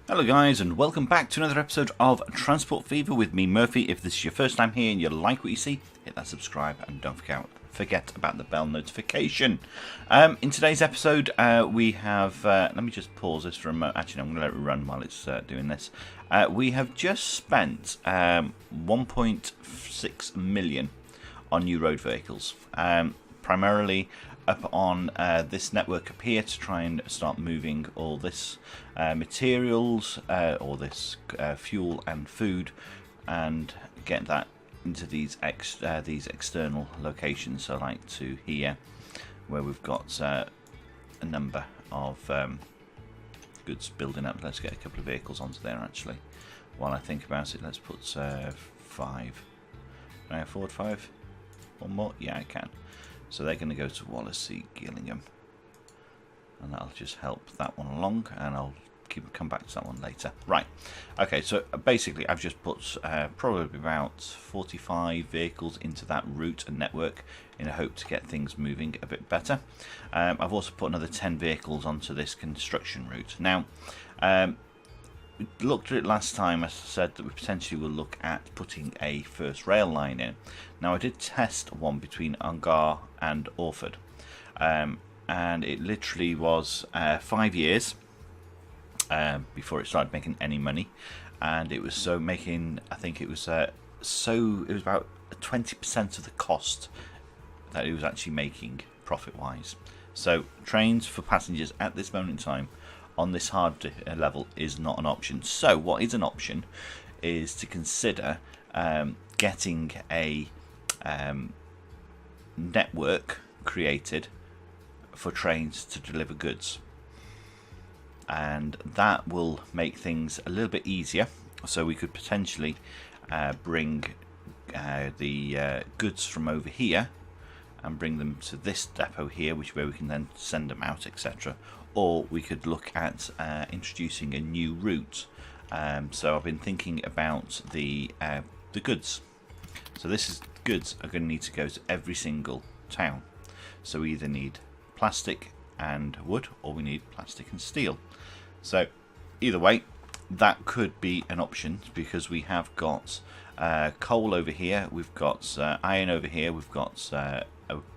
Hello guys, and welcome back to another episode of Transport Fever with me, Murphy. If this is your first time here and you like what you see, hit that subscribe and don't forget about the bell notification. In today's episode, we have, let me just pause this for a moment. Actually, I'm going to let it run while it's doing this. We have just spent 1.6 million on new road vehicles, primarily up on this network up here to try and start moving all this materials, all this fuel and food, and get that into these external locations. So like to here, where we've got a number of goods building up. Let's get a couple of vehicles onto there actually. While I think about it, let's put 5. Can I afford 5? One more? Yeah, I can. So they're going to go to Wallasey, Gillingham, and that'll just help that one along, and I'll come back to that one later. Right, okay, so basically I've just put probably about 45 vehicles into that route and network in a hope to get things moving a bit better. I've also put another 10 vehicles onto this construction route. Now, we looked at it last time. I said that we potentially will look at putting a first rail line in. Now I did test one between Ongar and Orford, and it literally was 5 years before it started making any money, and it was making, I think it was it was about 20% of the cost that it was actually making profit wise. So trains for passengers at this moment in time on this hard level is not an option. So what is an option is to consider getting a network created for trains to deliver goods, and that will make things a little bit easier. So we could potentially bring the goods from over here and bring them to this depot here, where we can then send them out, etc. Or we could look at introducing a new route. So I've been thinking about the goods. So goods are going to need to go to every single town. So we either need plastic and wood, or we need plastic and steel. So either way, that could be an option, because we have got coal over here, we've got iron over here, we've got a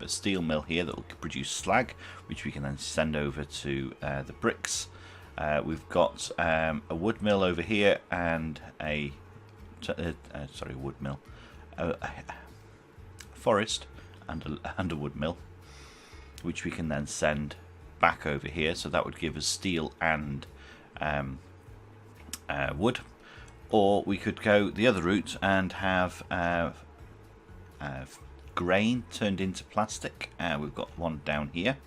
steel mill here that will produce slag, which we can then send over to the bricks. We've got a wood mill over here, and a forest and a wood mill, which we can then send back over here. So that would give us steel and wood. Or we could go the other route and have grain turned into plastic. We've got one down here.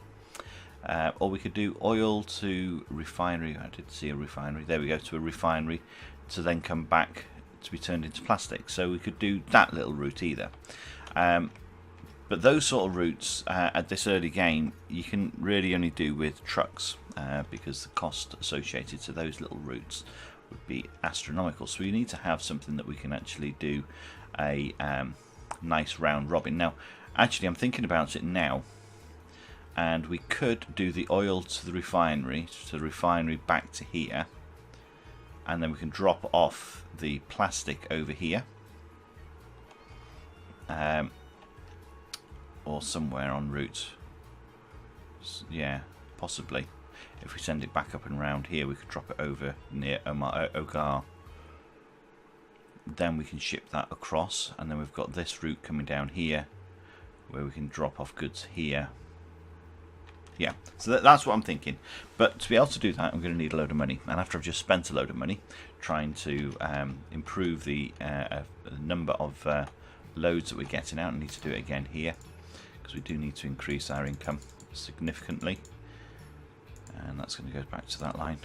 Or we could do oil to refinery. I did see a refinery. There we go, to a refinery to then come back to be turned into plastic. So we could do that little route either. But those sort of routes at this early game, you can really only do with trucks, because the cost associated to those little routes would be astronomical. So we need to have something that we can actually do a nice round robin. Now, actually, I'm thinking about it now, and we could do the oil to the refinery back to here, and then we can drop off the plastic over here, or somewhere en route. Yeah, possibly. If we send it back up and round here, we could drop it over near Ogar. Then we can ship that across, and then we've got this route coming down here, where we can drop off goods here. Yeah, so that's what I'm thinking. But to be able to do that, I'm going to need a load of money. And after I've just spent a load of money trying to improve the number of loads that we're getting out, I need to do it again here, because we do need to increase our income significantly. And that's going to go back to that line.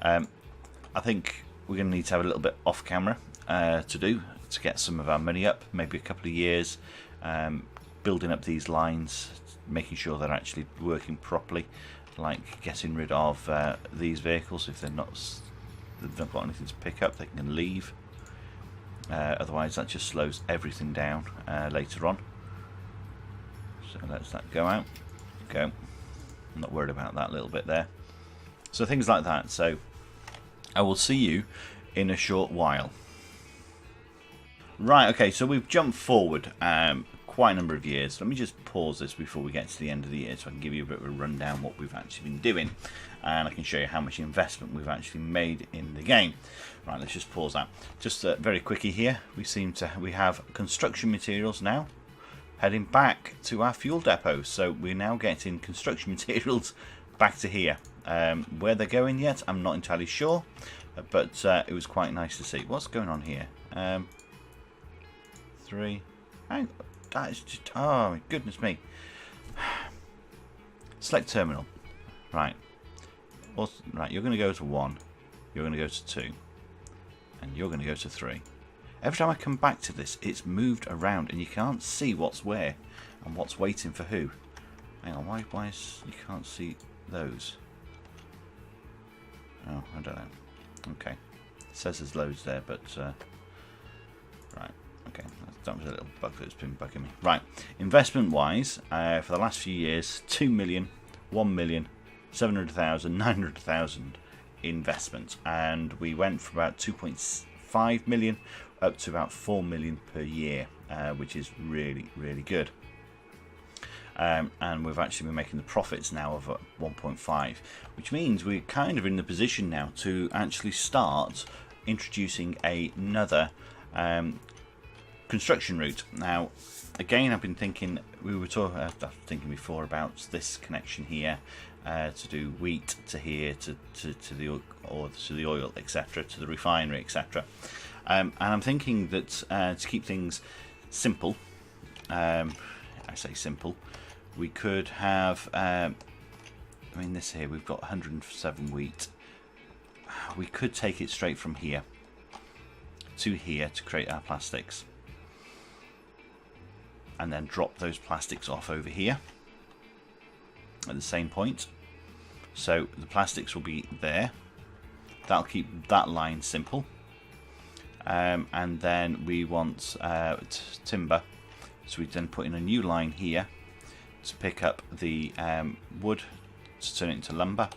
I think we're going to need to have a little bit off camera to get some of our money up, maybe a couple of years, building up these lines, making sure they're actually working properly, like getting rid of these vehicles. If they've not got anything to pick up, they can leave. Otherwise that just slows everything down later on. So let's that go out. Go. I'm not worried about that little bit there. So things like that. So I will see you in a short while. Right, okay, so we've jumped forward quite a number of years. Let me just pause this before we get to the end of the year so I can give you a bit of a rundown what we've actually been doing, and I can show you how much investment we've actually made in the game. Right, let's just pause that. Just very quickly here, we have construction materials now heading back to our fuel depot, so we're now getting construction materials back to here. Where they're going yet, I'm not entirely sure, but it was quite nice to see. What's going on here? 3. That is just, oh my goodness me. Select terminal. Right. Right, you're going to go to 1. You're going to go to 2. And you're going to go to 3. Every time I come back to this, it's moved around and you can't see what's where and what's waiting for who. Hang on, why is, you can't see those? Oh, I don't know. Okay. It says there's loads there, but right. Okay, that was a little bug that's been bugging me. Right, investment wise, for the last few years, 2 million, 1 million, 700,000, 900,000 investment, and we went from about 2.5 million up to about 4 million per year, which is really, really good. And we've actually been making the profits now of 1.5, which means we're kind of in the position now to actually start introducing another construction route. Now, again, I've been thinking, we were thinking before about this connection here to do wheat to here to the oil, etc., to the refinery, etc. And I'm thinking that to keep things simple, I say simple, we could have, I mean, this here, we've got 107 wheat. We could take it straight from here to here to create our plastics, and then drop those plastics off over here at the same point. So the plastics will be there. That'll keep that line simple. And then we want timber, so we then put in a new line here to pick up the wood to turn it into lumber,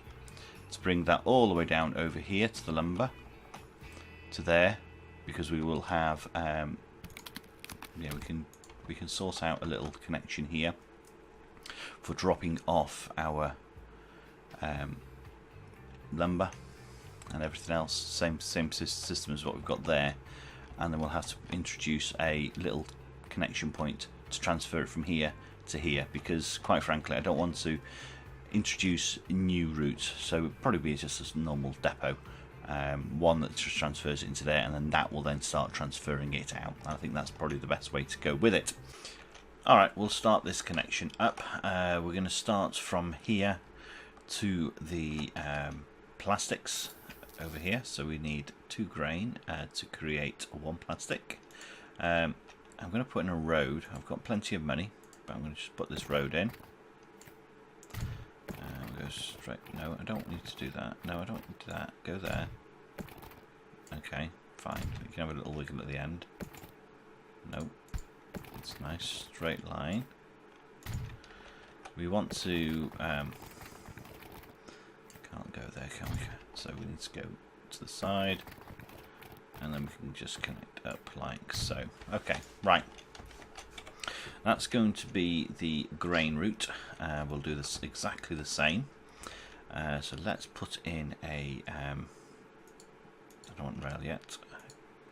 to bring that all the way down over here to the lumber, to there, because we will have yeah, we can sort out a little connection here for dropping off our lumber and everything else, same system as what we've got there, and then we'll have to introduce a little connection point to transfer it from here to here, because quite frankly I don't want to introduce new routes, so it'll probably be just a normal depot, one that just transfers it into there, and then that will then start transferring it out. I think that's probably the best way to go with it. Alright, we'll start this connection up. We're going to start from here to the plastics over here, so we need 2 grain to create 1 plastic. I'm going to put in a road. I've got plenty of money, but I'm going to just put this road in. We'll go straight. No, I don't need to do that. No, I don't need to do that. Go there. Okay, fine. You can have a little wiggle at the end. Nope. It's a nice straight line. We want to can't go there, can we? So we need to go to the side, and then we can just connect up like so. Okay, right. That's going to be the grain route. We'll do this exactly the same. So let's put in a. I don't want rail yet.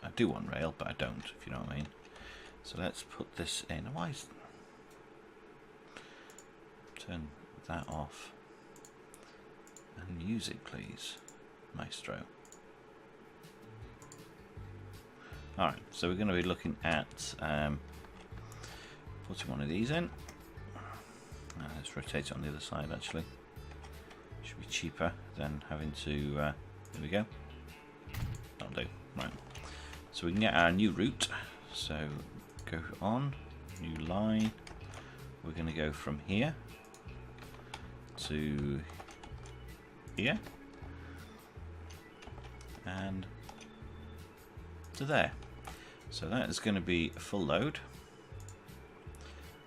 I do want rail, but I don't, if you know what I mean. So let's put this in. Why is, turn that off. And music, please, maestro. Alright, so we're going to be looking at putting one of these in. Let's rotate it on the other side, actually. Should be cheaper than having to, there we go. That'll do. Right. So we can get our new route. So go on, new line. We're going to go from here to here and to there. So that is going to be a full load,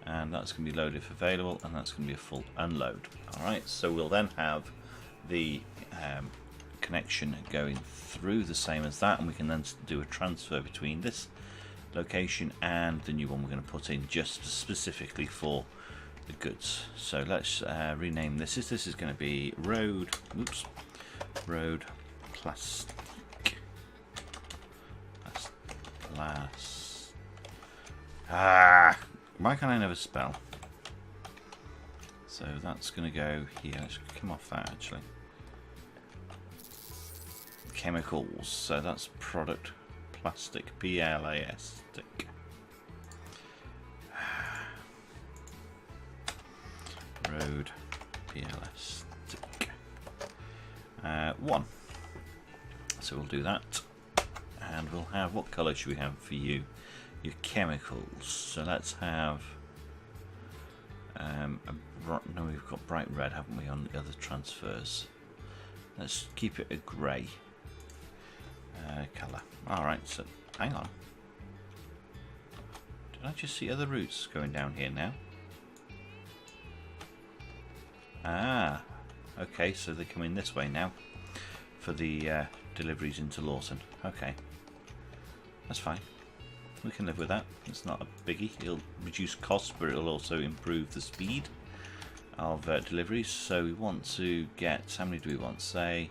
and that's going to be load if available, and that's going to be a full unload. Alright, so we'll then have the connection going through the same as that, and we can then do a transfer between this location and the new one we're going to put in just specifically for the goods. So let's rename this. This is going to be road plastic why can I never spell? So that's going to go here. Let's come off that actually. Chemicals. So that's product plastic, plastic. Road plastic. 1. So we'll do that, and we'll have, what colour should we have for you? Your chemicals. So let's have no, we've got bright red, haven't we, on the other transfers? Let's keep it a grey colour. Alright, so hang on. Did I just see other routes going down here now? Ah, okay, so they're coming this way now for the deliveries into Lawton. Okay, that's fine. We can live with that. It's not a biggie. It'll reduce costs, but it'll also improve the speed of deliveries. So we want to get, how many do we want? Say,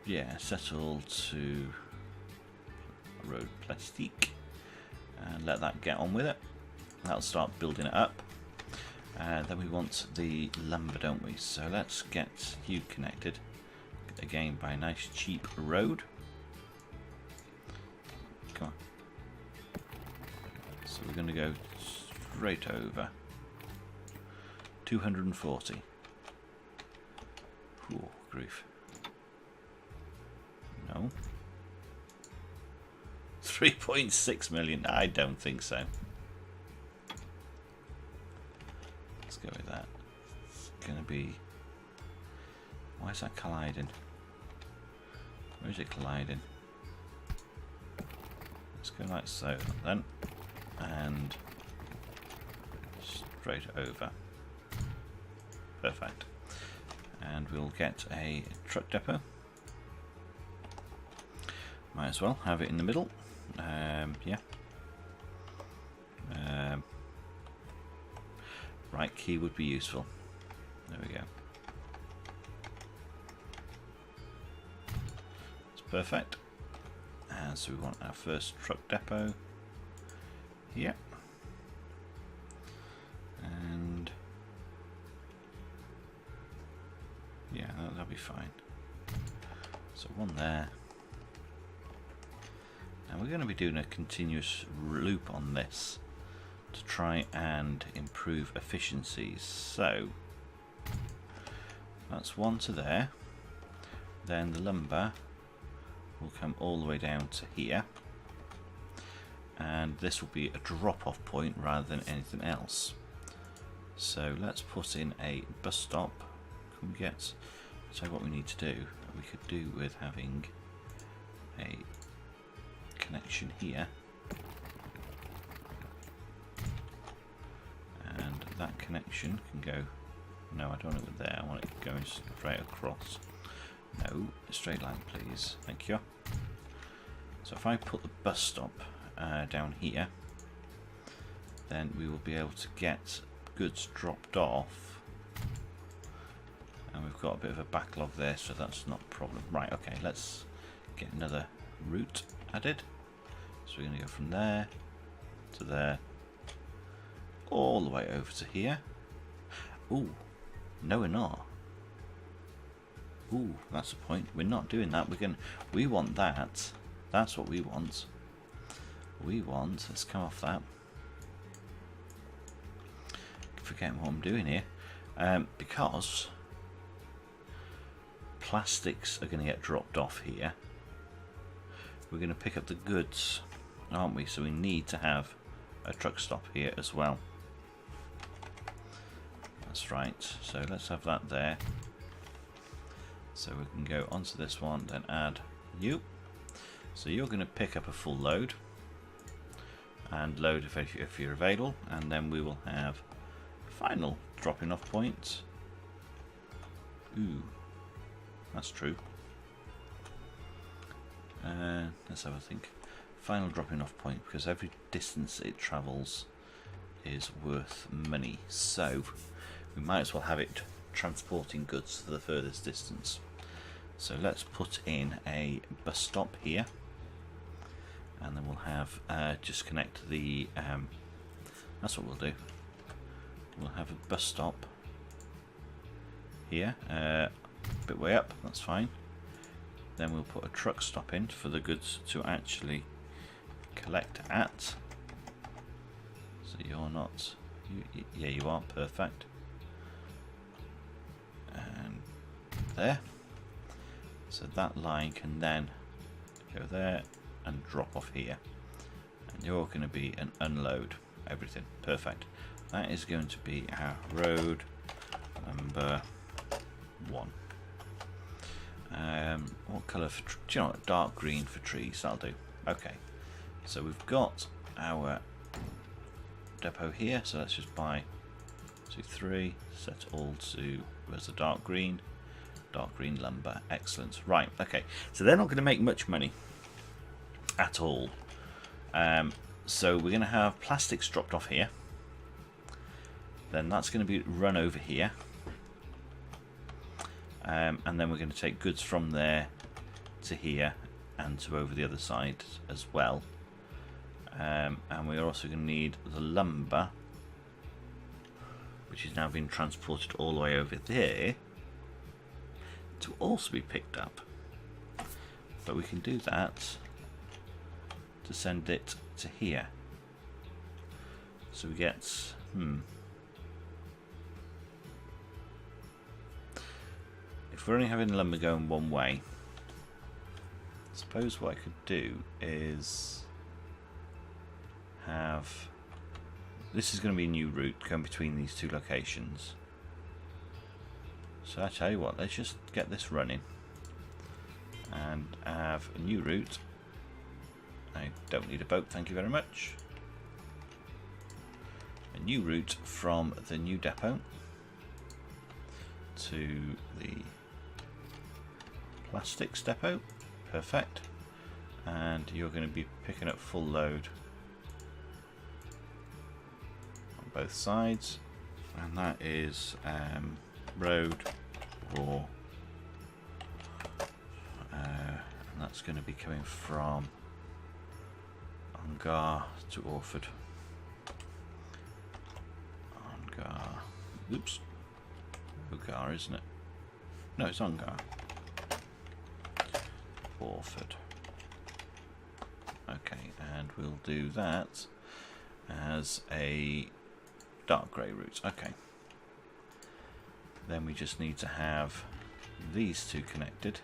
yeah, settle to road plastique, and let that get on with it. That'll start building it up. Then we want the lumber, don't we? So let's get you connected again by a nice cheap road. Come on. So we're going to go straight over. 240. Ooh, grief. No. 3.6 million. I don't think so. Let's go with that. It's going to be... Why is that colliding? Where is it colliding? Let's go like so then. And straight over. Perfect. And we'll get a truck depot. Might as well have it in the middle. Yeah. Right key would be useful. There we go. It's perfect. And so we want our first truck depot here. And yeah, that'll be fine. So one there. And we're going to be doing a continuous loop on this to try and improve efficiencies. So that's one to there. Then the lumber will come all the way down to here. And this will be a drop-off point rather than anything else. So let's put in a bus stop. Can we get... So what we need to do, we could do with having a connection here, and that connection can go, no, I don't want it there, I want it going straight across. No, straight line please, thank you. So if I put the bus stop down here, then we will be able to get goods dropped off, and we've got a bit of a backlog there, so that's not a problem. Right, okay, let's get another route added. So we're going to go from there to there, all the way over to here. Ooh, no we're not. Ooh, that's the point. We're not doing that. We want that. That's what we want. Let's come off that. Forgetting what I'm doing here. Because plastics are going to get dropped off here. We're going to pick up the goods, aren't we? So we need to have a truck stop here as well. That's right. So let's have that there. So we can go onto this one, then add you. So you're going to pick up a full load and load if you're available, and then we will have a final dropping off point Ooh, that's true. Let's have a think. Final dropping off point, because every distance it travels is worth money, so we might as well have it transporting goods to the furthest distance. So let's put in a bus stop here, and then we'll have just connect the that's what we'll do. We'll have a bus stop here, a bit way up, that's fine. Then we'll put a truck stop in for the goods to actually collect at. So you're not, yeah, you are, perfect. And there. So that line can then go there and drop off here. And you're going to be an unload everything, perfect. That is going to be our road number 1. What colour for, do you know what, dark green for trees, that'll do. Okay, so we've got our depot here, so let's just buy 2, 3, set all to, where's the dark green lumber, excellent. Right, okay, so they're not going to make much money at all. So we're going to have plastics dropped off here, then that's going to be run over here. And then we're going to take goods from there to here and to over the other side as well. And we're also going to need the lumber, which is now being transported all the way over there, to also be picked up. But we can do that to send it to here. So we get, if we're only having lumber going one way, I suppose what I could do is have, this is going to be a new route going between these two locations. So I tell you what, let's just get this running and have a new route. I don't need a boat, thank you very much. A new route from the new depot to the plastics depot, perfect. And you're going to be picking up full load on both sides, and that is road raw, and that's going to be coming from Ongar to Orford. Ongar, oops, Ongar, isn't it? No, it's Ongar. Orford. Okay, and we'll do that as a dark grey route. Okay. Then we just need to have these two connected.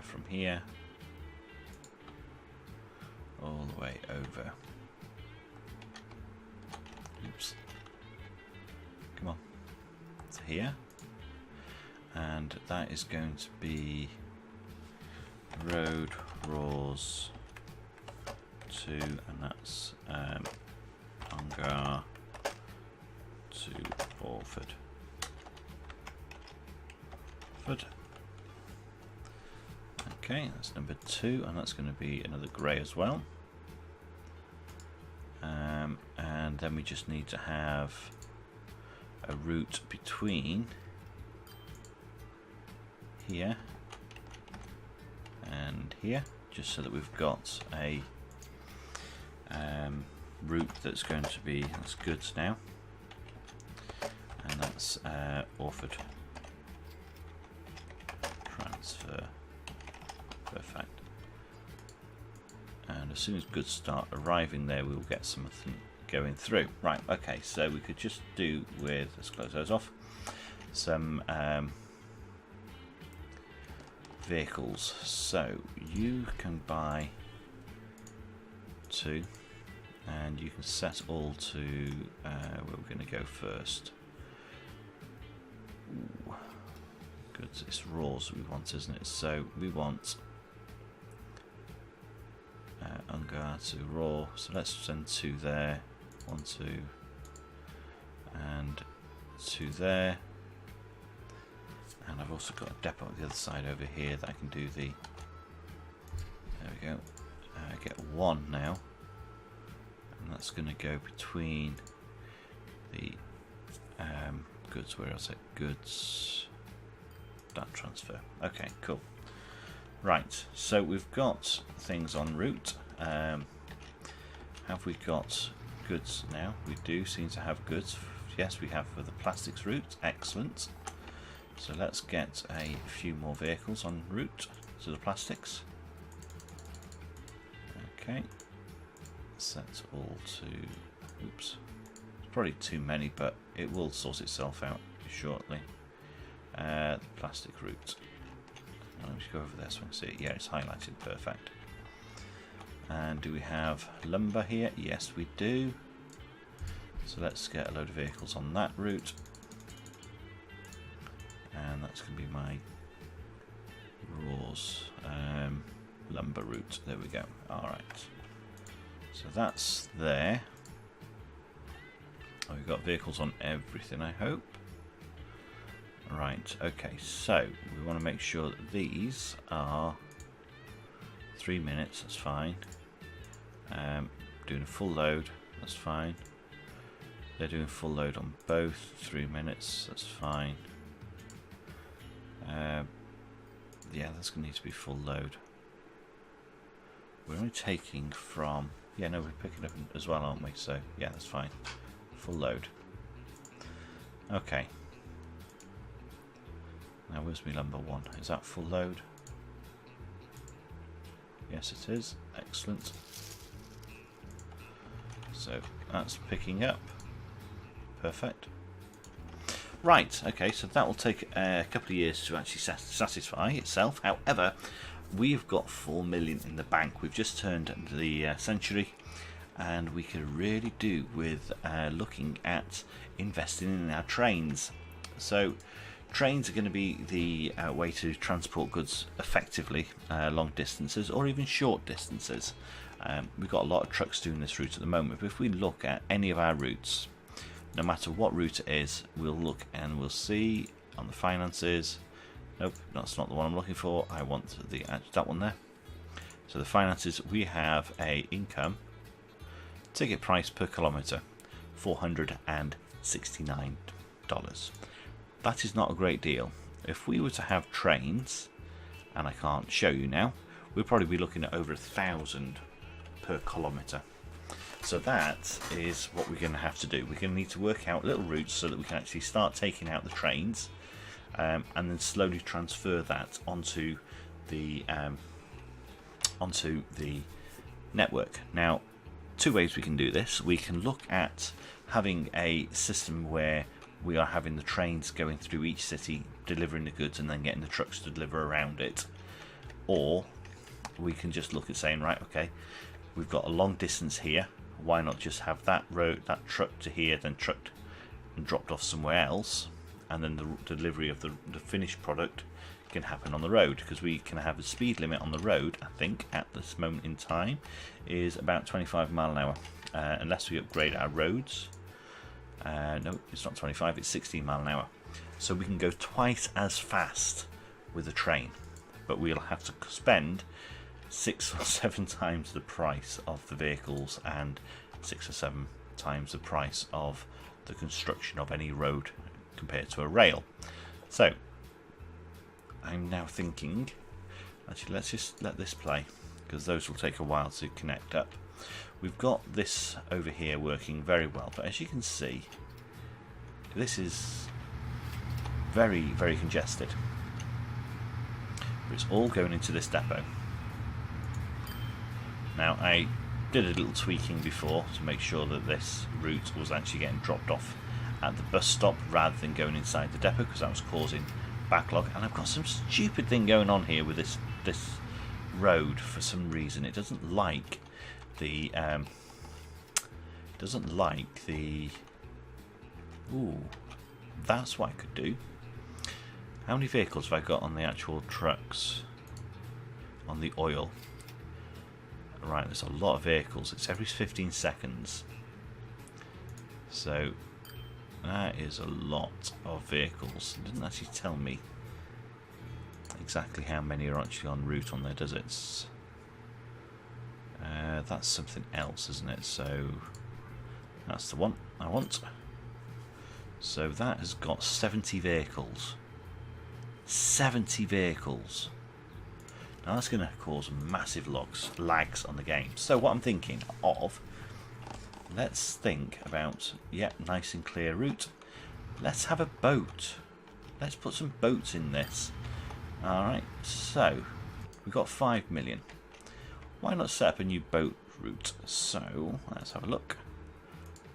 From here all the way over. Oops. Come on. To here. And that is going to be road raws 2, and that's Ongar to Orford. Okay, that's number 2, and that's going to be another grey as well. And then we just need to have a route between here and here, just so that we've got a route that's going to be, that's goods now, and that's Orford transfer, perfect. And as soon as goods start arriving there, we will get something going through. Right, okay, so we could just do with, let's close those off, some vehicles. So you can buy 2, and you can set all to where we're going to go first. Ooh. Good, it's raws we want, isn't it? So we want Ungar to raw, so let's send 2 there, 1, 2, to there. And I've also got a depot on the other side over here that I can do the... There we go. Get one now. And that's going to go between the goods. Where else? Goods. That transfer. Okay, cool. Right, so we've got things en route. Have we got goods now? We do seem to have goods. Yes, we have for the plastics route. Excellent. So let's get a few more vehicles en route to the plastics. Okay. Set all to... Oops. It's probably too many, but it will sort itself out shortly. The plastic route. Let me just go over there so I can see it. Yeah, it's highlighted. Perfect. And do we have lumber here? Yes, we do. So let's get a load of vehicles on that route. And that's going to be my raws lumber route. There we go. Alright. So that's there. Oh, we've got vehicles on everything, I hope. Right, okay, so we want to make sure that these are 3 minutes, that's fine. Doing a full load, that's fine. They're doing full load on both, 3 minutes, that's fine. Yeah, that's going to need to be full load. We're only taking from... Yeah, no, we're picking up as well, aren't we? So, yeah, that's fine. Full load. Okay. Now, where's my lumber one? Is that full load? Yes, it is. Excellent. So, that's picking up. Perfect. Right, okay, so that will take a couple of years to actually satisfy itself. However, we've got 4 million in the bank. We've just turned the century, and we could really do with looking at investing in our trains. So trains are going to be the way to transport goods effectively long distances or even short distances. We've got a lot of trucks doing this route at the moment, but if we look at any of our routes, no matter what route it is, we'll look and we'll see on the finances. Nope, that's not the one I'm looking for. I want that one there. So the finances, we have a income ticket price per kilometre, $469. That is not a great deal. If we were to have trains, and I can't show you now, we'd probably be looking at over 1,000 per kilometre. So that is what we're going to have to do. We're going to need to work out little routes so that we can actually start taking out the trains, and then slowly transfer that onto the network. Now, two ways we can do this. We can look at having a system where we are having the trains going through each city, delivering the goods, and then getting the trucks to deliver around it. Or we can just look at saying, right, okay, we've got a long distance here. Why not just have that road, that truck to here, then trucked and dropped off somewhere else, and then the delivery of the finished product can happen on the road, because we can have a speed limit on the road, I think, at this moment in time, is about 25 mile an hour, unless we upgrade our roads. No, it's not 25, it's 16 mile an hour. So we can go twice as fast with a train, but we'll have to spend 6 or 7 times the price of the vehicles and 6 or 7 times the price of the construction of any road compared to a rail. So I'm now thinking, actually let's just let this play, because those will take a while to connect up. We've got this over here working very well, but as you can see, this is very, very congested. But it's all going into this depot. Now, I did a little tweaking before to make sure that this route was actually getting dropped off at the bus stop rather than going inside the depot, because that was causing backlog. And I've got some stupid thing going on here with this road for some reason. It doesn't like the ooh, that's what I could do. How many vehicles have I got on the actual trucks? On the oil. Right, there's a lot of vehicles. It's every 15 seconds. So That is a lot of vehicles. It doesn't actually tell me exactly how many are actually en route on there, does it? That's something else, isn't it? So that's the one I want. So that has got 70 vehicles. 70 vehicles. Now that's going to cause massive lags on the game. So what I'm thinking of, let's think about, yeah, nice and clear route. Let's have a boat. Let's put some boats in this. Alright, so we've got 5 million. Why not set up a new boat route? So let's have a look.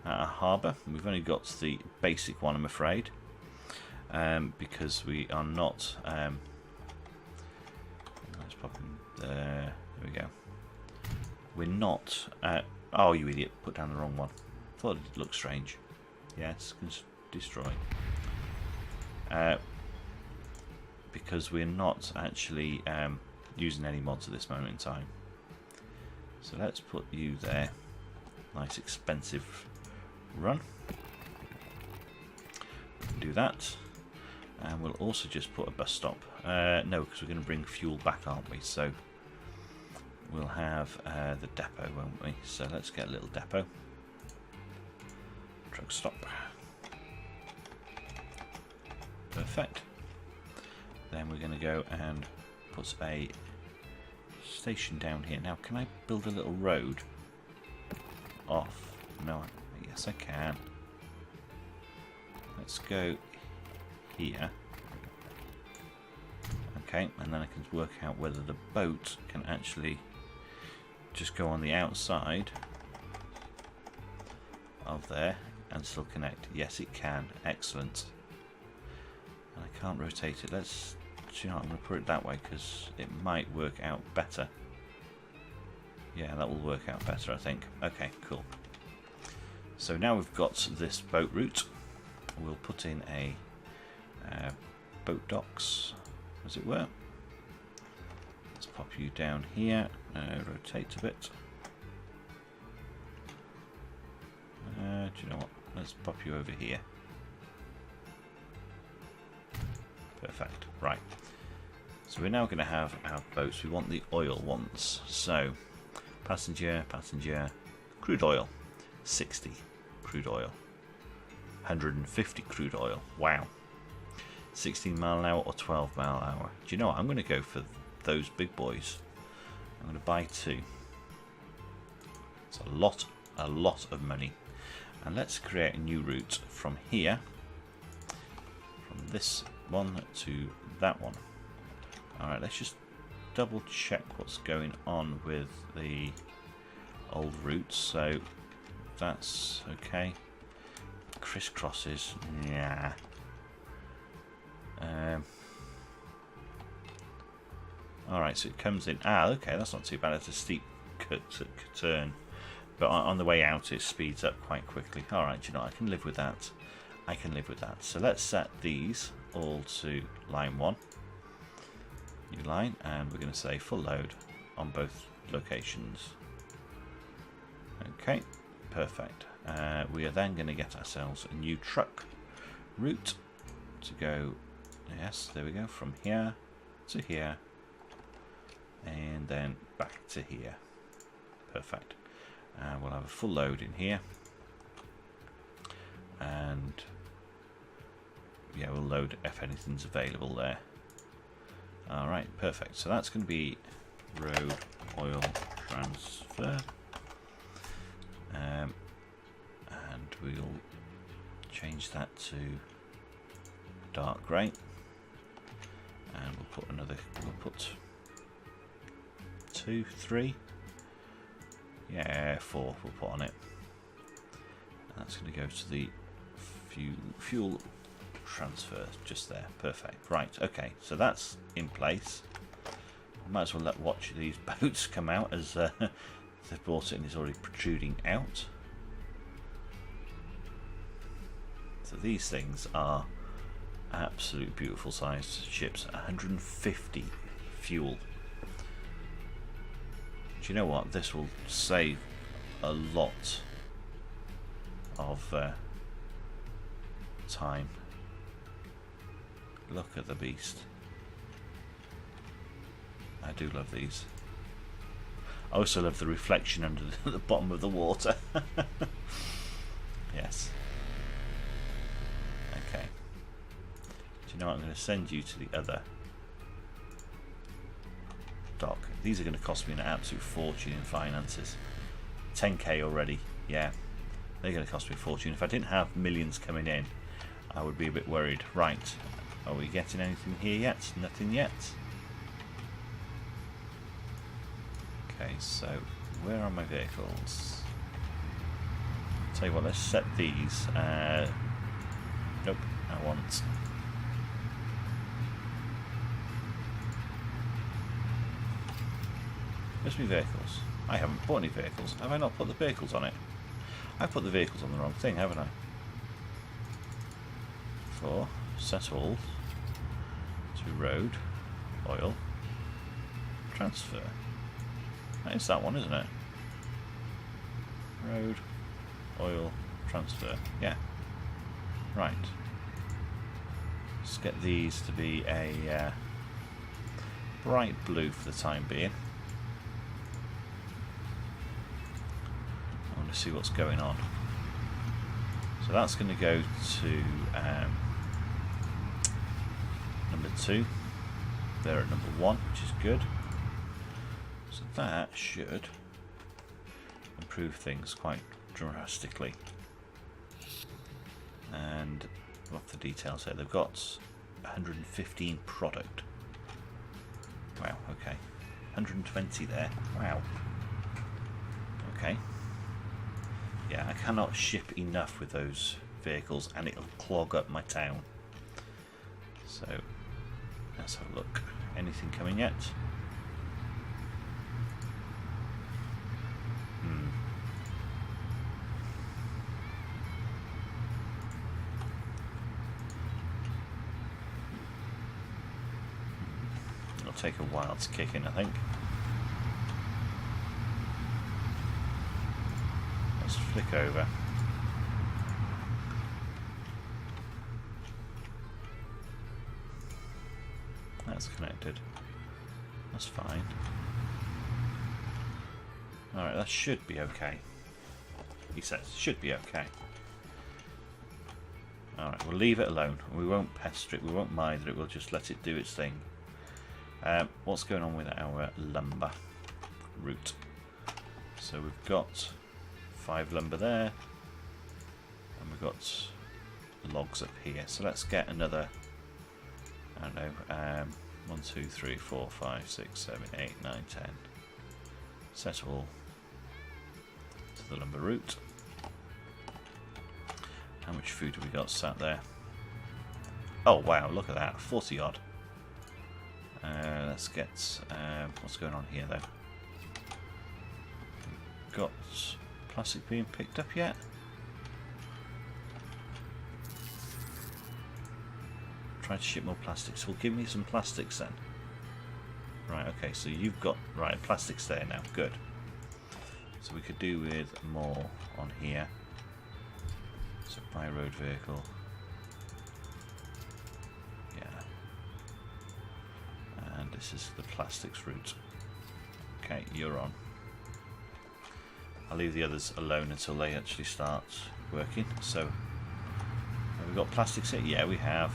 Harbour. We've only got the basic one, I'm afraid, because we are not. Let's pop in there. There we go. We're not. Oh, you idiot! Put down the wrong one. Thought it looked strange. Yes, destroy. Because we're not actually using any mods at this moment in time. So let's put you there. Nice expensive run. Do that. And we'll also just put a bus stop. No, because we're going to bring fuel back, aren't we? So we'll have the depot, won't we? So let's get a little depot. Truck stop. Perfect. Then we're going to go and put a station down here. Now, can I build a little road off? No, yes I can. Let's go here. Okay, and then I can work out whether the boat can actually just go on the outside of there and still connect. Yes, it can. Excellent. And I can't rotate it. Let's, you know, I'm going to put it that way because it might work out better. Yeah, that will work out better, I think. Okay, cool. So now we've got this boat route. We'll put in a boat docks, as it were. Let's pop you down here. Rotate a bit. Do you know what? Let's pop you over here. Perfect. Right. So we're now going to have our boats. We want the oil ones. So passenger, crude oil, 60 crude oil, 150 crude oil. Wow. 16 mile an hour or 12 mile an hour. Do you know what? I'm going to go for those big boys. I'm going to buy 2. It's a lot of money. And let's create a new route from here, from this one to that one. Alright, let's just double check what's going on with the old routes. So that's okay. Crisscrosses, yeah. Alright, so it comes in. Okay, that's not too bad. It's a steep turn, but on the way out it speeds up quite quickly. Alright, you know, I can live with that. I can live with that. So let's set these all to line 1. New line, and we're going to say full load on both locations. Okay, perfect. We are then going to get ourselves a new truck route to go. Yes, there we go. From here to here, and then back to here. Perfect. And we'll have a full load in here, and yeah, we'll load if anything's available there. Alright, perfect. So that's going to be road oil transfer, and we'll change that to dark grey, and we'll put 2, 3, yeah, 4 we'll put on it. And that's going to go to the fuel transfer just there. Perfect. Right, okay, so that's in place. I might as well watch these boats come out, as they've brought it and it's already protruding out. So these things are absolute beautiful sized ships. 150 fuel. Do you know what? This will save a lot of time. Look at the beast. I do love these. I also love the reflection under the bottom of the water. Yes. Okay. Do you know what? I'm going to send you to the other dock. These are going to cost me an absolute fortune in finances. 10k already. Yeah. They're going to cost me a fortune. If I didn't have millions coming in, I would be a bit worried. Right. Are we getting anything here yet? Nothing yet. Okay, so where are my vehicles? Tell you what, let's set these. Nope, I want. Where's my vehicles? I haven't bought any vehicles. Have I not put the vehicles on it? I've put the vehicles on the wrong thing, haven't I? For settled to road, oil, transfer. That is that one, isn't it? Road, oil, transfer. Yeah. Right. Let's get these to be a bright blue for the time being. I want to see what's going on. So that's going to go to number 2. They're at number 1, which is good. So that should improve things quite drastically. And what the details here? They've got 115 product. Wow, okay. 120 there. Wow. Okay. Yeah, I cannot ship enough with those vehicles and it'll clog up my town. So let's have a look. Anything coming yet? It'll take a while to kick in, I think. Let's flick over. That's connected. That's fine. Alright, that should be okay. He says, should be okay. Alright, we'll leave it alone. We won't pester it, we won't mind it, we'll just let it do its thing. What's going on with our lumber route? So we've got 5 lumber there, and we've got logs up here. So let's get another, I don't know, 1, 2, 3, 4, 5, 6, 7, 8, 9, 10. Set all to the lumber route. How much food have we got sat there? Oh wow, look at that, 40 odd. Let's get what's going on here though. Got plastic being picked up yet? Try to ship more plastics. Well, give me some plastics then. Right, okay, so you've got right plastics there now. Good. So we could do with more on here. So by road vehicle. This is the plastics route. Okay, you're on. I'll leave the others alone until they actually start working. So, have we got plastics here? Yeah, we have.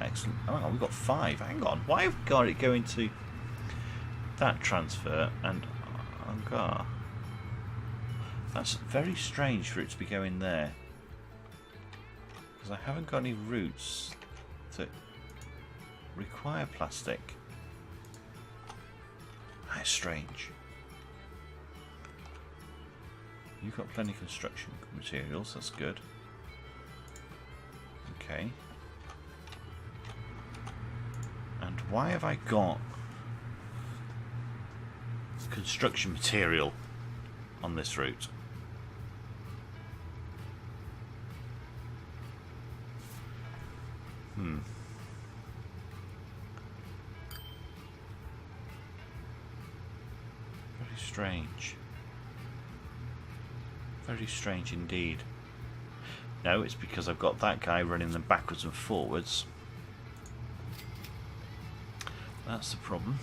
Excellent. Oh, we've got 5. Hang on. Why have we got it going to that transfer and Angar? That's very strange for it to be going there. Because I haven't got any routes that require plastic. That's strange. You've got plenty of construction materials, that's good. Okay. And why have I got construction material on this route? Strange. Very strange indeed. No, it's because I've got that guy running them backwards and forwards. That's the problem.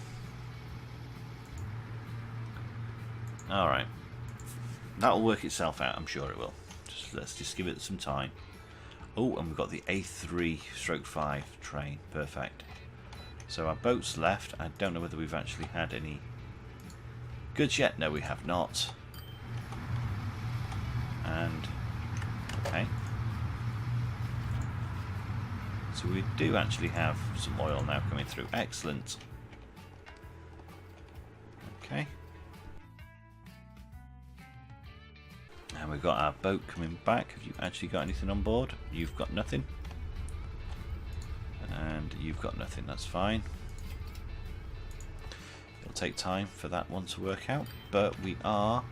Alright. That'll work itself out, I'm sure it will. Let's just give it some time. Oh, and we've got the A3/5 train. Perfect. So our boat's left. I don't know whether we've actually had any goods yet. No, we have not. And, okay. So we do actually have some oil now coming through. Excellent. Okay. And we've got our boat coming back. Have you actually got anything on board? You've got nothing. And you've got nothing, that's fine. It'll take time for that one to work out, but we are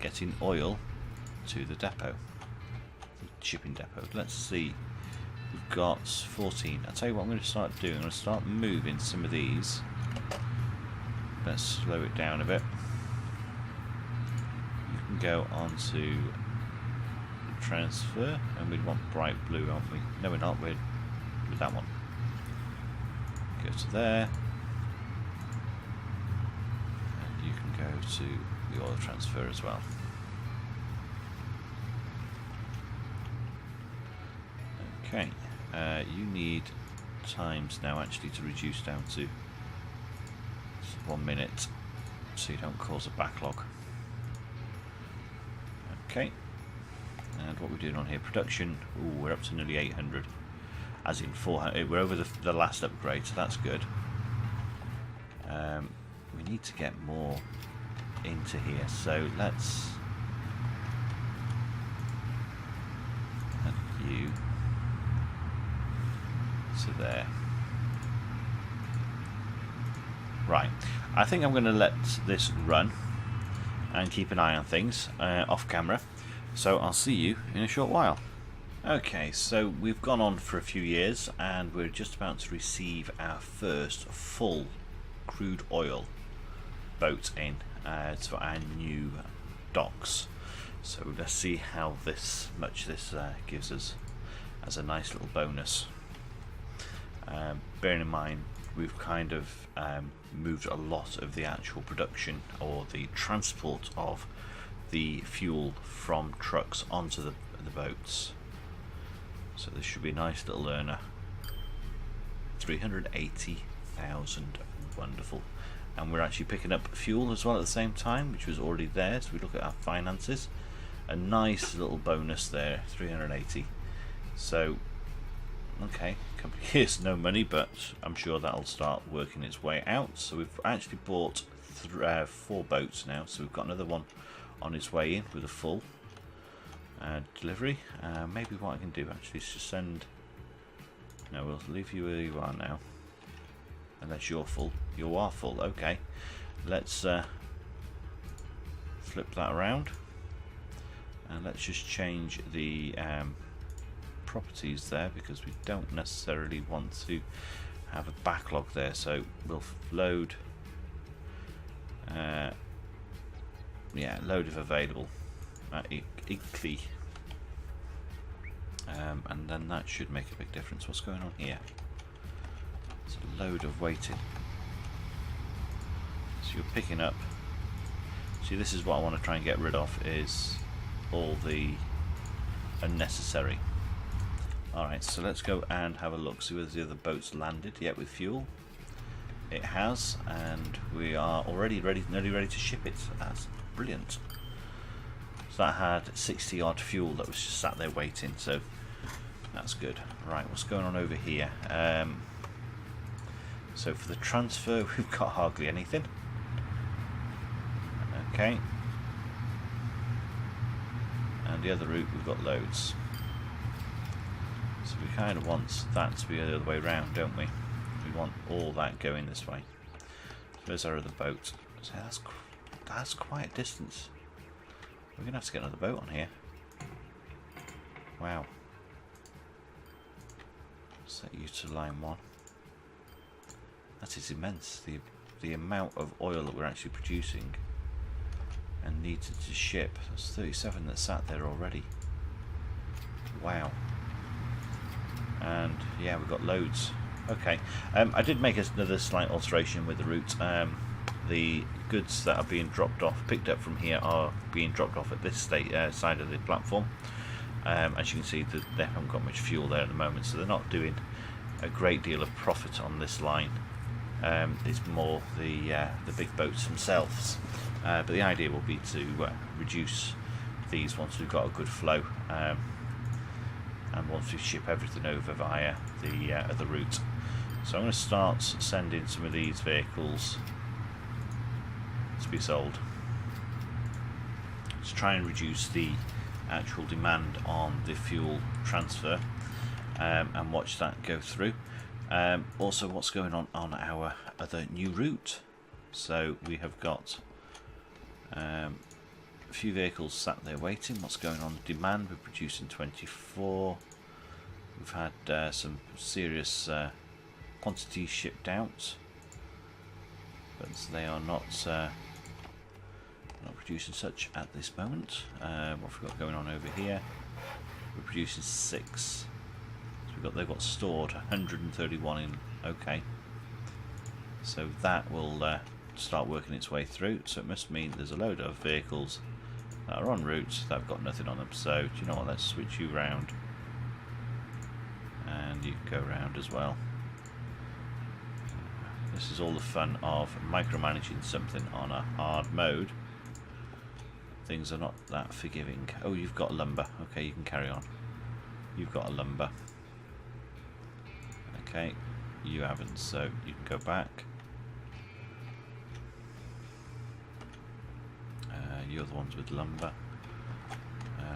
getting oil to the depot, the shipping depot. Let's see, we've got 14. I'll tell you what I'm going to start doing. I'm going to start moving some of these. Let's slow it down a bit. You can go on to transfer, and we'd want bright blue, aren't we? No, we're not. We're with that one. Go to there, and you can go to the oil transfer as well. Okay, you need times now actually to reduce down to 1 minute so you don't cause a backlog. Okay, and what we're doing on here, production, ooh, we're up to nearly 800, as in 400, we're over the last upgrade, so that's good. We need to get more into here, so let's add you to there. Right, I think I'm going to let this run and keep an eye on things off camera, so I'll see you in a short while. Okay, so we've gone on for a few years and we're just about to receive our first full crude oil boat in to our new docks. So let's see how much this gives us as a nice little bonus. Bearing in mind we've kind of moved a lot of the actual production or the transport of the fuel from trucks onto the boats. So this should be a nice little earner. 380,000, wonderful. And we're actually picking up fuel as well at the same time, which was already there. So we look at our finances, a nice little bonus there, 380. So okay, a couple of years no money, but I'm sure that'll start working its way out. So we've actually bought 4 boats now, so we've got another one on its way in with a full delivery. Maybe what I can do actually is just send, no, we'll leave you where you are now, unless you're full. You are full, okay. Let's flip that around and let's just change the properties there, because we don't necessarily want to have a backlog there. So we'll load yeah, load if available equally, and then that should make a big difference. What's going on here? It's a load of waiting. So you're picking up, see, this is what I want to try and get rid of, is all the unnecessary. Alright, so let's go and have a look, see whether the other boat's landed yet with fuel. It has, and we are already nearly ready to ship it. That's brilliant. So that had 60 odd fuel that was just sat there waiting, so that's good. Right, what's going on over here? So for the transfer we've got hardly anything. Okay. And the other route we've got loads. So we kind of want that to be the other way around, don't we? We want all that going this way. So there's our other boat. So that's quite a distance. We're going to have to get another boat on here. Wow. Set you to line 1. That is immense. The amount of oil that we're actually producing and needed to ship. That's 37 that sat there already. Wow. And yeah, we've got loads. Okay. I did make another slight alteration with the route. The goods that are being dropped off, picked up from here, are being dropped off at this side of the platform. As you can see, they haven't got much fuel there at the moment, so they're not doing a great deal of profit on this line. It's more the big boats themselves. But the idea will be to reduce these once we've got a good flow, and once we ship everything over via the other route. So I'm going to start sending some of these vehicles to be sold to try and reduce the actual demand on the fuel transfer, and watch that go through. Also, what's going on our other new route. So we have got a few vehicles sat there waiting. What's going on with demand? We're producing 24. We've had some serious quantities shipped out, but they are not producing such at this moment. What have we got going on over here? We're producing 6. So they've got stored 131 in. Okay, so that will start working its way through. So it must mean there's a load of vehicles that are en route that have got nothing on them. So do you know what? Let's switch you round, and you can go round as well. This is all the fun of micromanaging something on a hard mode. Things are not that forgiving. Oh, you've got lumber. Okay, you can carry on. You've got a lumber. Okay, you haven't, so you can go back. You're the ones with lumber.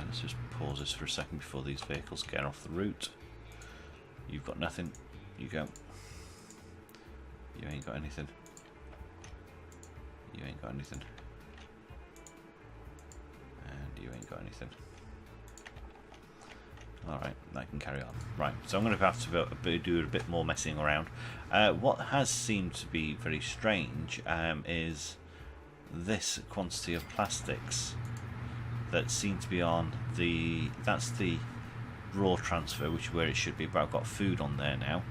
Let's just pause this for a second before these vehicles get off the route. You've got nothing. You go. You ain't got anything. You ain't got anything. And you ain't got anything. Alright, that can carry on. Right, so I'm going to have to do a bit more messing around. What has seemed to be very strange is this quantity of plastics that seem to be on the... That's the raw transfer, which is where it should be, but I've got food on there now.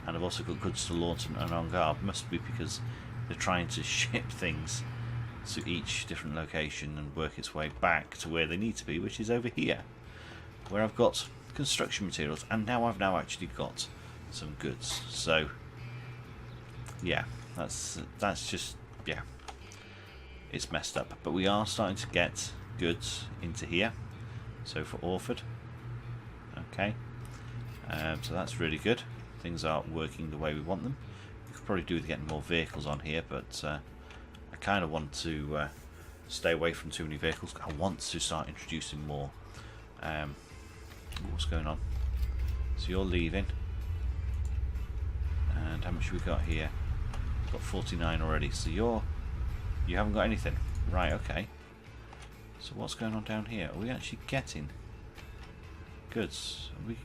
And I've also got goods to Lawton and on guard. Must be because they're trying to ship things to each different location and work its way back to where they need to be, which is over here, where I've got construction materials, and now I've actually got some goods. So yeah, that's just, yeah, it's messed up. But we are starting to get goods into here. So for Orford, okay, so that's really good. Things are working the way we want them. We could probably do with getting more vehicles on here, but I kind of want to stay away from too many vehicles. I want to start introducing more. What's going on? So you're leaving, and how much have we got here? We've got 49 already. So you haven't got anything, right? Okay. So what's going on down here? Are we actually getting goods? We've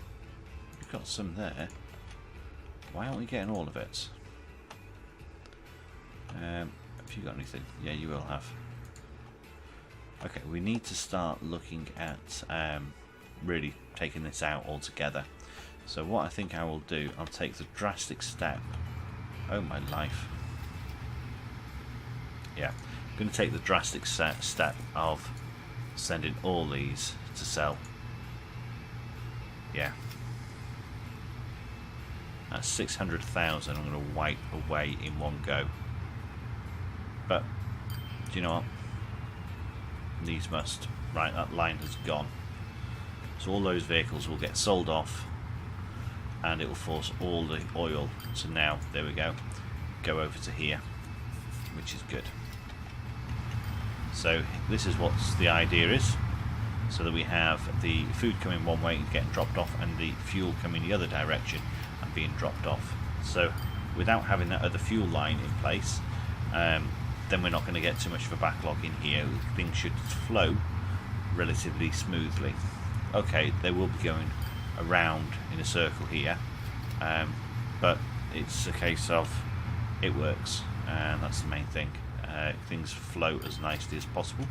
got some there. Why aren't we getting all of it? Have you got anything? Yeah, you will have. Okay, we need to start looking at really taking this out altogether. So what I think I will do, I'll take the drastic step. Oh my life. Yeah, I'm going to take the drastic step of sending all these to sell. Yeah. That's 600,000 I'm going to wipe away in one go. But, do you know what? These must. Right, that line has gone. So all those vehicles will get sold off, and it will force all the oil to now, there we go over to here, which is good. So this is what the idea is, so that we have the food coming one way and getting dropped off, and the fuel coming the other direction and being dropped off. So without having that other fuel line in place, then we're not going to get too much of a backlog in here. Things should flow relatively smoothly. Okay, they will be going around in a circle here, but it's a case of it works, and that's the main thing. Things flow as nicely as possible.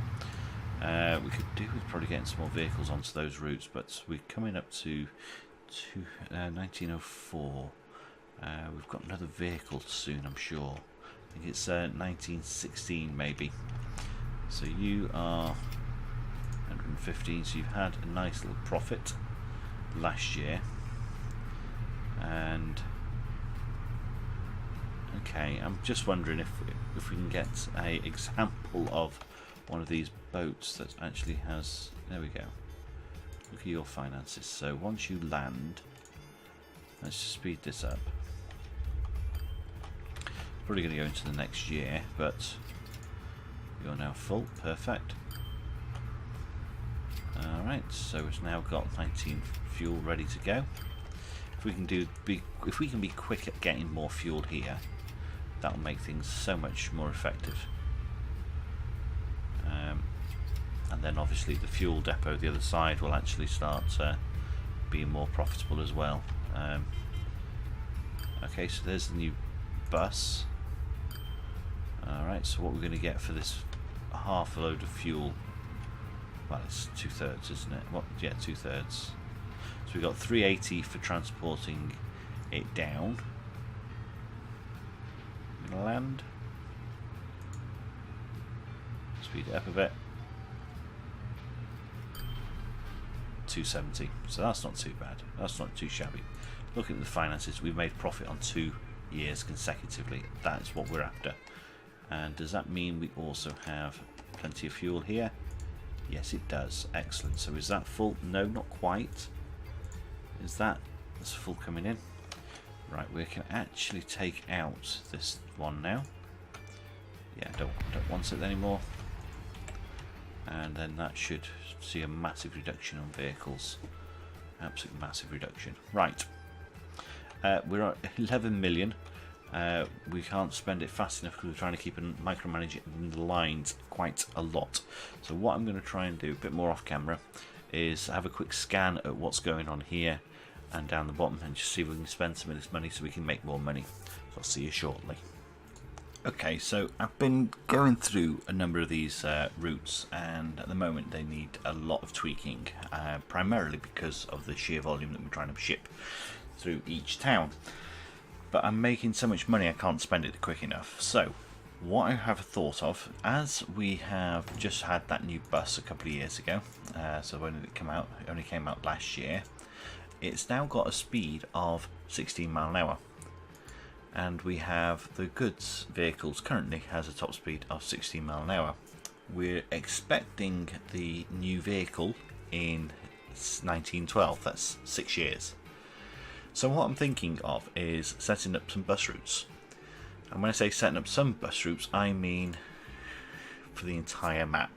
We could do with probably getting some more vehicles onto those routes, but we're coming up to 1904. We've got another vehicle soon, I'm sure. I think it's 1916 maybe. So you are 115, so you've had a nice little profit last year. And okay, I'm just wondering if we can get a example of one of these boats that actually has, there we go, look at your finances. So once you land, let's speed this up. Probably going to go into the next year, but you're now full, perfect. Alright, so it's now got 19 fuel ready to go. If we can be quick at getting more fuel here, that'll make things so much more effective. And then obviously the fuel depot the other side will actually start being more profitable as well. Okay, so there's the new bus. Alright, so what we're going to get for this half a load of fuel, well, it's 2/3, isn't it? What? Yeah, 2/3. So we've got 380 for transporting it down. I'm going to land. Speed it up a bit. 270. So that's not too bad. That's not too shabby. Looking at the finances, we've made profit on 2 years consecutively. That's what we're after. And does that mean we also have plenty of fuel here? Yes, it does. Excellent. So is that full? No, not quite. Is that that's full coming in? Right, we can actually take out this one now. Yeah, don't want it anymore. And then that should see a massive reduction on vehicles. Absolute massive reduction. Right. We're at 11 million. We can't spend it fast enough because we're trying to keep micromanaging the lines quite a lot. So what I'm going to try and do, a bit more off camera, is have a quick scan at what's going on here and down the bottom and just see if we can spend some of this money so we can make more money. So I'll see you shortly. Okay, so I've been going through a number of these routes, and at the moment they need a lot of tweaking, primarily because of the sheer volume that we're trying to ship through each town. But I'm making so much money I can't spend it quick enough. So what I have thought of, as we have just had that new bus a couple of years ago, so when did it come out? It only came out last year. It's now got a speed of 16 miles an hour. And we have the goods vehicles currently has a top speed of 16 miles an hour. We're expecting the new vehicle in 1912, that's 6 years. So what I'm thinking of is setting up some bus routes. And when I say setting up some bus routes, I mean for the entire map.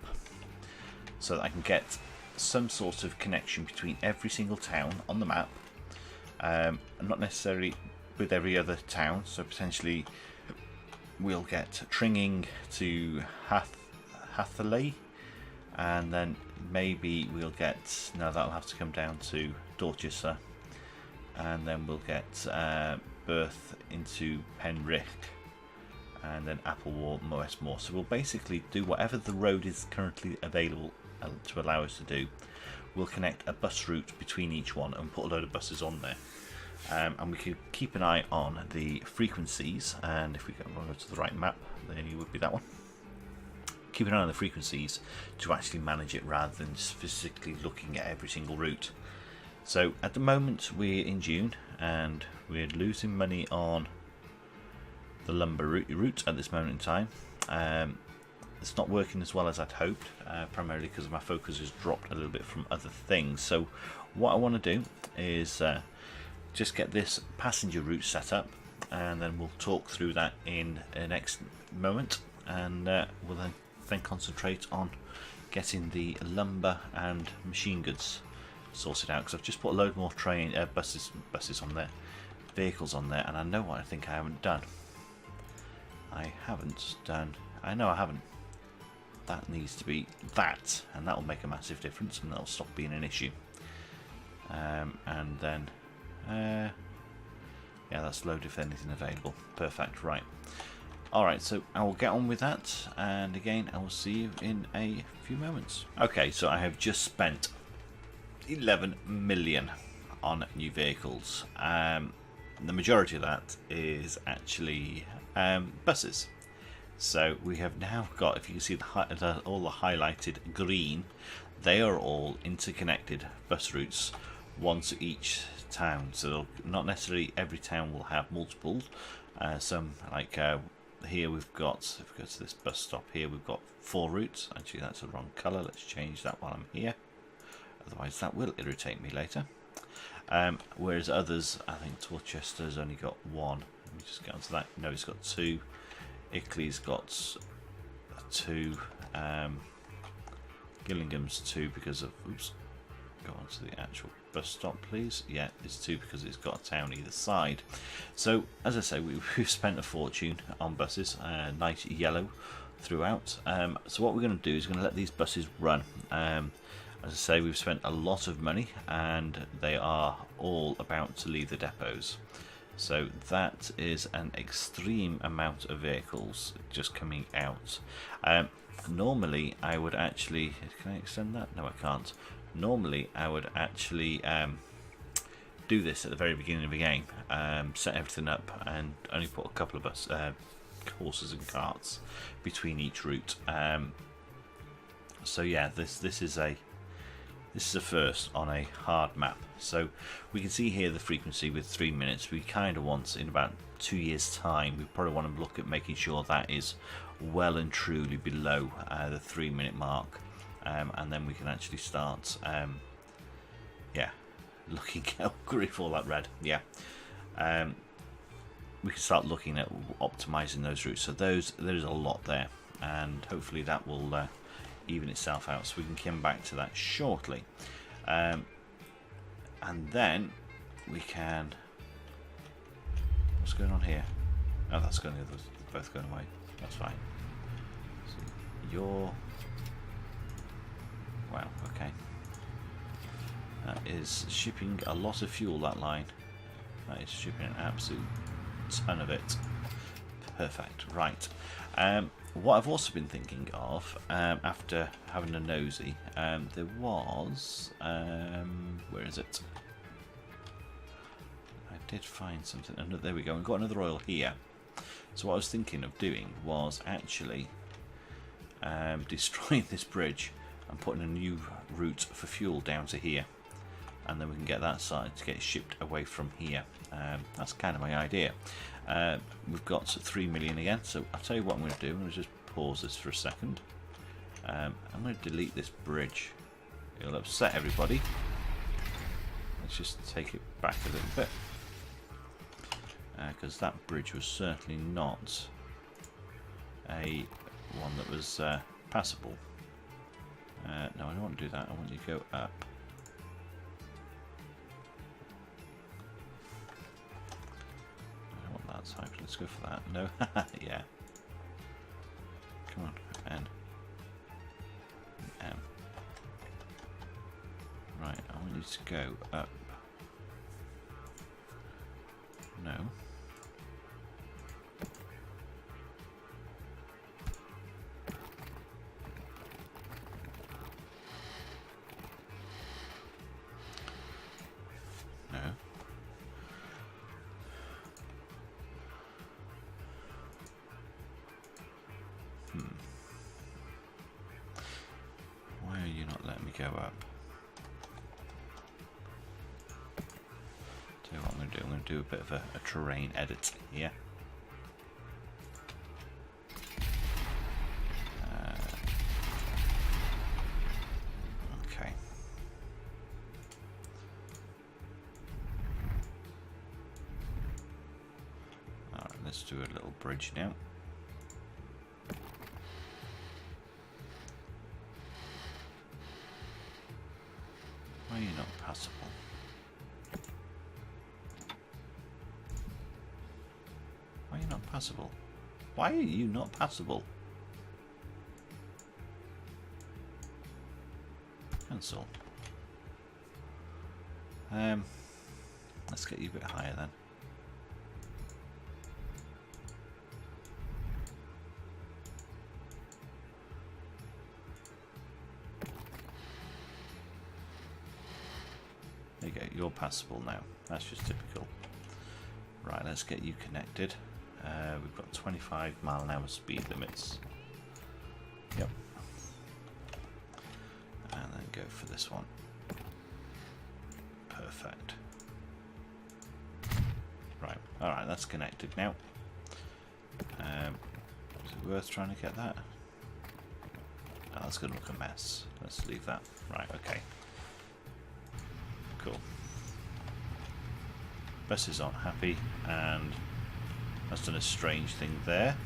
So that I can get some sort of connection between every single town on the map. Not necessarily with every other town, so potentially we'll get Tringing to Hatherley, and then maybe we'll get, no, that'll have to come down to Dorchester, and then we'll get Birth into Penrith, and then Applewall, Westmore. So we'll basically do whatever the road is currently available to allow us to do. We'll connect a bus route between each one and put a load of buses on there. And we could keep an eye on the frequencies, and if we go to the right map, then it would be that one. Keep an eye on the frequencies to actually manage it rather than just physically looking at every single route. So at the moment we're in June and we're losing money on the lumber route at this moment in time. It's not working as well as I'd hoped, primarily because my focus has dropped a little bit from other things. So what I want to do is just get this passenger route set up, and then we'll talk through that in the next moment, and we'll then concentrate on getting the lumber and machine goods sorted out, because I've just put a load more buses on there, vehicles on there, and I know what I think I haven't done. I know I haven't. That needs to be that, and that will make a massive difference, and that'll stop being an issue. And then yeah, that's load if anything available. Perfect. Right, Alright, so I will get on with that, and again I will see you in a few moments. Okay, so I have just spent 11 million on new vehicles. The majority of that is actually buses. So we have now got, if you can see all the highlighted green, they are all interconnected bus routes, one to each town. So not necessarily every town will have multiples. Some like here we've got, if we go to this bus stop here, we've got 4 routes. Actually that's the wrong colour, let's change that while I'm here, otherwise that will irritate me later. Whereas others, I think Torchester's only got 1. Let me just get onto that. No, it's got 2. Ickley's got 2. Gillingham's 2 because of, oops, go on to the actual bus stop please. Yeah, it's 2 because it's got a town either side. So as I say, we've spent a fortune on buses, nice yellow throughout. So what we're going to do is going to let these buses run. As I say, we've spent a lot of money and they are all about to leave the depots. So that is an extreme amount of vehicles just coming out. Normally I would actually, can I extend that? No, I can't. Normally I would actually do this at the very beginning of the game, set everything up and only put a couple of horses and carts between each route. So yeah, this is a first on a hard map. So we can see here the frequency with 3 minutes. We kind of want, in about 2 years time, we probably want to look at making sure that is well and truly below the 3 minute mark, and then we can actually start yeah, looking at, oh grief, all that red, yeah, we can start looking at optimizing those routes. So there's a lot there, and hopefully that will even itself out, so we can come back to that shortly. And then we can, what's going on here? Oh, that's going, both going away, that's fine. So you're, wow, okay, that is shipping a lot of fuel, that line. That is shipping an absolute ton of it. Perfect, right. What I've also been thinking of, after having a nosy, there was, where is it? I did find something, there we go, we've got another oil here. So what I was thinking of doing was actually destroying this bridge and putting a new route for fuel down to here. And then we can get that side to get shipped away from here. That's kind of my idea. We've got 3 million again, so I'll tell you what I'm going to do. I'm going to just pause this for a second. I'm going to delete this bridge. It'll upset everybody. Let's just take it back a little bit, because that bridge was certainly not a one that was passable. No, I don't want to do that. I want you to go up. Type. Let's go for that. No, yeah. Come on, N. M. Right, I want you to go up. No. No. Why are you not letting me go up? Tell you what I'm going to do. I'm going to do a bit of a terrain edit here. Okay. Alright, let's do a little bridge now. Why are you not passable? Why are you not passable? Why are you not passable? Cancel. Let's get you a bit higher then. passable now. That's just typical. Right, let's get you connected. We've got 25-mile-an-hour speed limits. Yep. And then go for this one. Perfect. Right, alright, that's connected now. Is it worth trying to get that? Oh, that's going to look a mess. Let's leave that. Right, okay. Cool. Bess is not happy, and that's done a strange thing there.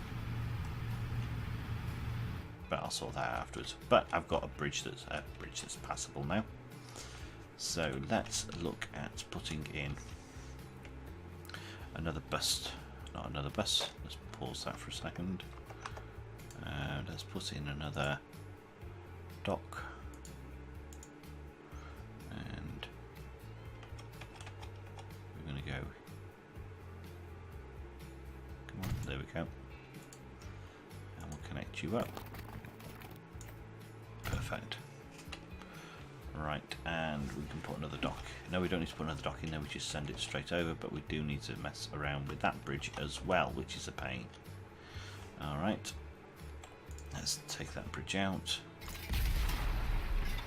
But I'll sort that out afterwards. But I've got a bridge that's passable now. So let's look at putting in another bus. Not another bus. Let's pause that for a second. Let's put in another dock. And we're going to go. Come on, there we go. And we'll connect you up. Perfect. Right, and we can put another dock. No, we don't need to put another dock in there, we just send it straight over, but we do need to mess around with that bridge as well, which is a pain. Alright, let's take that bridge out.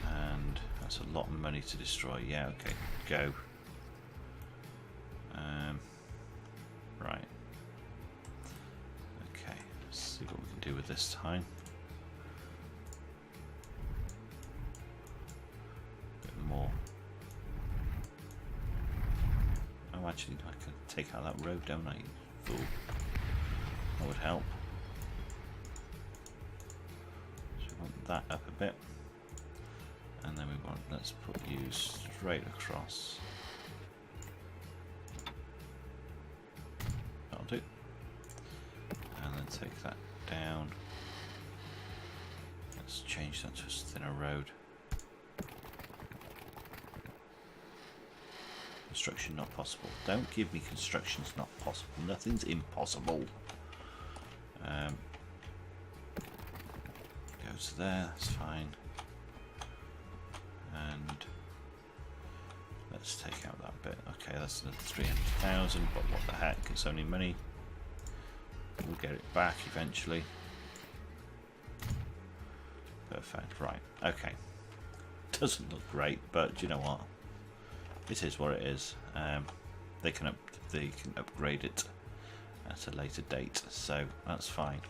And that's a lot of money to destroy. Yeah, okay, go. Right. Okay, let's see what we can do with this time. More. Oh, actually, I can take out that road, don't I? You fool. That would help. So we want that up a bit, and then we want. Let's put you straight across. That'll do. And then take that down. Let's change that to a thinner road. Construction not possible. Don't give me construction's not possible. Nothing's impossible. Go to there, that's fine. And let's take out that bit. Okay, that's another 300,000, but what the heck, it's only money. We'll get it back eventually. Perfect, right, okay. Doesn't look great, but you know what? It is what it is. They can upgrade it at a later date, so that's fine.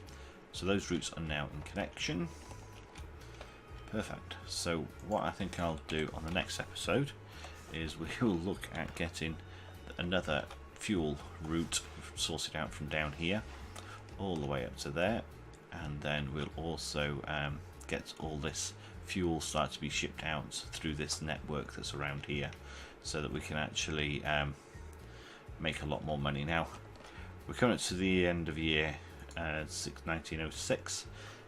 So those routes are now in connection. Perfect. So what I think I'll do on the next episode is we will look at getting another fuel route sorted out from down here all the way up to there, and then we'll also get all this fuel start to be shipped out through this network that's around here, so that we can actually make a lot more money. Now we're coming up to the end of year 1906.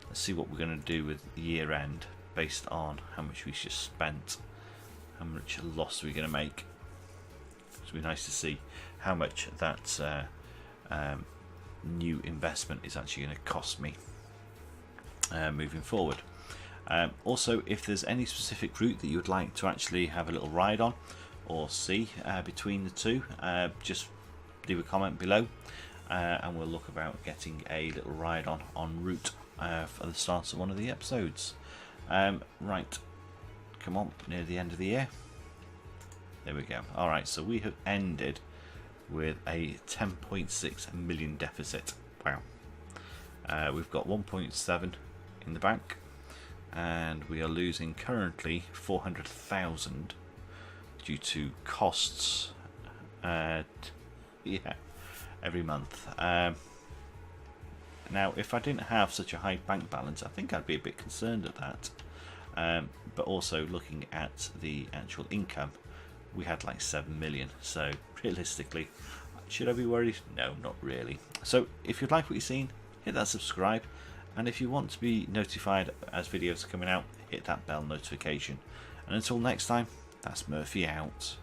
Let's see what we're going to do with year end based on how much we just spent, how much loss we're going to make. It'll be nice to see how much that new investment is actually going to cost me moving forward. Also, if there's any specific route that you would like to actually have a little ride on or see between the two, just leave a comment below, and we'll look about getting a little ride on route for the start of one of the episodes. Right, come on, near the end of the year. There we go. Alright, so we have ended with a 10.6 million deficit. Wow. We've got 1.7 in the bank, and we are losing currently 400,000 due to costs every month. Now if I didn't have such a high bank balance, I think I'd be a bit concerned at that, but also looking at the actual income, we had like 7 million, so realistically, should I be worried? No, not really. So if you'd like what you've seen, hit that subscribe, and if you want to be notified as videos are coming out, hit that bell notification. And until next time, that's Murphy out.